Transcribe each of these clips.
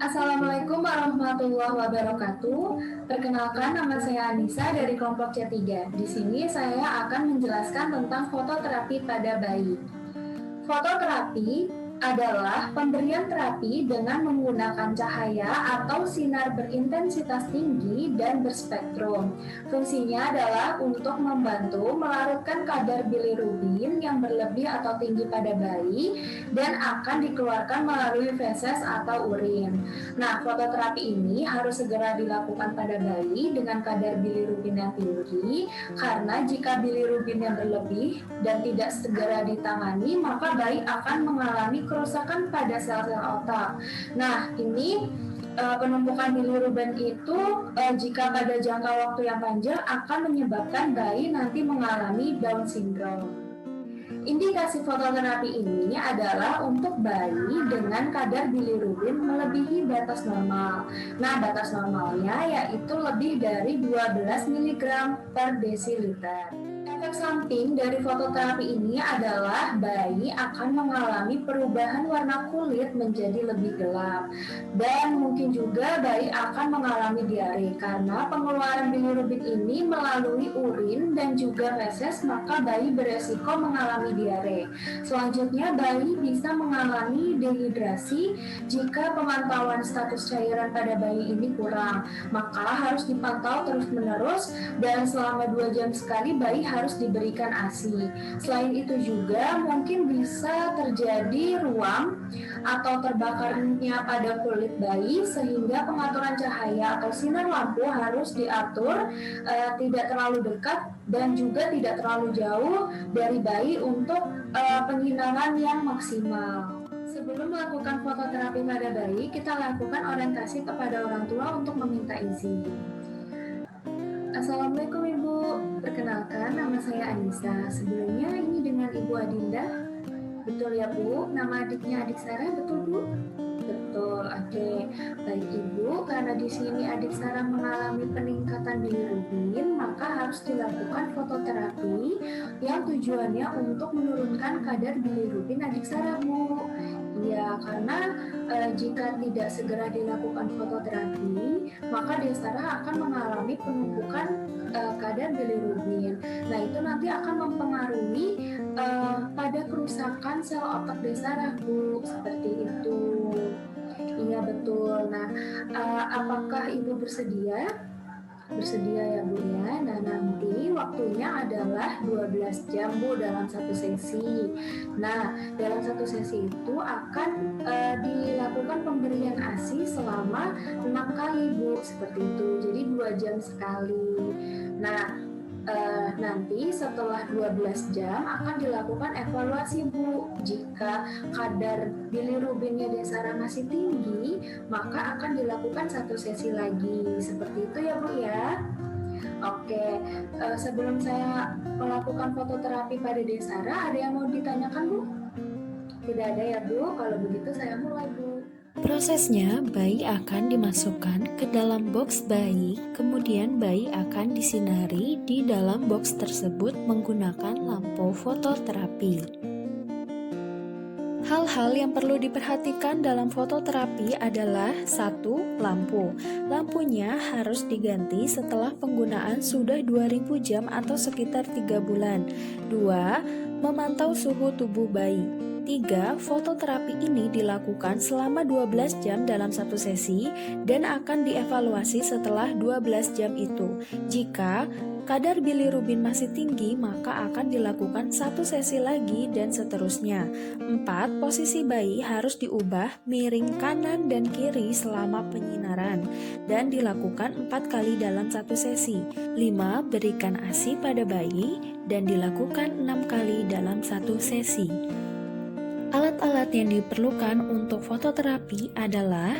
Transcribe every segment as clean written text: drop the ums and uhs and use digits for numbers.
Assalamualaikum warahmatullahi wabarakatuh. Perkenalkan, nama saya Anissa dari kelompok C3. Di sini saya akan menjelaskan tentang fototerapi pada bayi. Fototerapi adalah pemberian terapi dengan menggunakan cahaya atau sinar berintensitas tinggi dan berspektrum. Fungsinya adalah untuk membantu melarutkan kadar bilirubin yang berlebih atau tinggi pada bayi dan akan dikeluarkan melalui feses atau urin. Nah, fototerapi ini harus segera dilakukan pada bayi dengan kadar bilirubin yang tinggi, karena jika bilirubin yang berlebih dan tidak segera ditangani, maka bayi akan mengalami kerusakan pada sel-sel otak. Nah, ini penumpukan bilirubin itu jika pada jangka waktu yang panjang akan menyebabkan bayi nanti mengalami Down syndrome. Indikasi fototerapi ini adalah untuk bayi dengan kadar bilirubin melebihi batas normal. Nah, batas normalnya yaitu lebih dari 12 mg per desiliter. Efek samping dari fototerapi ini adalah bayi akan mengalami perubahan warna kulit menjadi lebih gelap, dan mungkin juga bayi akan mengalami diare karena pengeluaran bilirubin ini melalui urin dan juga feses, maka bayi beresiko mengalami diare. Selanjutnya, bayi bisa mengalami dehidrasi jika pemantauan status cairan pada bayi ini kurang, maka harus dipantau terus-menerus dan selama 2 jam sekali bayi harus diberikan ASI. Selain itu juga mungkin bisa terjadi ruam atau terbakarnya pada kulit bayi, sehingga pengaturan cahaya atau sinar lampu harus diatur tidak terlalu dekat dan juga tidak terlalu jauh dari bayi untuk penyinaran yang maksimal. Sebelum melakukan fototerapi pada bayi, kita lakukan orientasi kepada orang tua untuk meminta izin. Assalamualaikum Ibu, perkenalkan nama saya Anissa. Sebelumnya ini dengan Ibu Adinda. Betul ya Bu, nama adiknya adik Sarah, betul Bu? Betul, oke. Baik Ibu, karena di sini adik Sarah mengalami peningkatan bilirubin, maka harus dilakukan fototerapi yang tujuannya untuk menurunkan kadar bilirubin adik Sarah Bu. Ya, karena jika tidak segera dilakukan fototerapi, maka Desara akan mengalami penumpukan kadar bilirubin. Nah, itu nanti akan mempengaruhi pada kerusakan sel otak Desara, Bu. Seperti itu. Iya, betul. Nah, apakah Ibu bersedia? Bersedia ya Bu ya. Nah, nanti waktunya adalah 12 jam Bu dalam satu sesi. Nah, dalam satu sesi itu akan dilakukan pemberian ASI selama 6 kali Bu, seperti itu. Jadi 2 jam sekali. Nah, nanti setelah 12 jam akan dilakukan evaluasi Bu. Jika kadar bilirubinnya Desara masih tinggi, maka akan dilakukan satu sesi lagi. Seperti itu ya Bu ya. Oke, sebelum saya melakukan fototerapi pada Desara, ada yang mau ditanyakan Bu? Tidak ada ya Bu, kalau begitu saya mulai Bu. Prosesnya, bayi akan dimasukkan ke dalam box bayi, kemudian bayi akan disinari di dalam box tersebut menggunakan lampu fototerapi. Hal-hal yang perlu diperhatikan dalam fototerapi adalah 1. Lampu. Lampunya harus diganti setelah penggunaan sudah 2000 jam atau sekitar 3 bulan. 2. Memantau suhu tubuh bayi. 3. Fototerapi ini dilakukan selama 12 jam dalam satu sesi dan akan dievaluasi setelah 12 jam itu. Jika kadar bilirubin masih tinggi, maka akan dilakukan satu sesi lagi dan seterusnya. 4. Posisi bayi harus diubah miring kanan dan kiri selama penyinaran dan dilakukan 4 kali dalam satu sesi. 5. Berikan ASI pada bayi dan dilakukan 6 kali dalam satu sesi. Alat-alat yang diperlukan untuk fototerapi adalah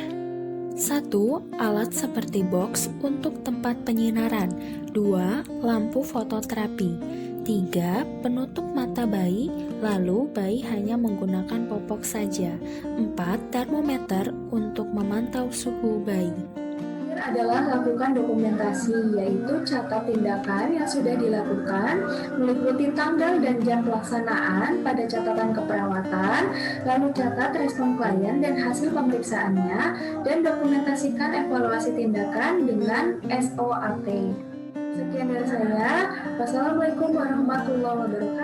1. Alat seperti box untuk tempat penyinaran. 2. Lampu fototerapi. 3. Penutup mata bayi, lalu bayi hanya menggunakan popok saja. 4. Termometer untuk memantau suhu bayi. Ya terakhir adalah lakukan dokumentasi, yaitu catat tindakan yang sudah dilakukan, meliputi tanggal dan jam pelaksanaan pada catatan keperawatan, lalu catat respon klien dan hasil pemeriksaannya, dan dokumentasikan evaluasi tindakan dengan SOAT. Sekian dari saya. Wassalamualaikum warahmatullahi wabarakatuh.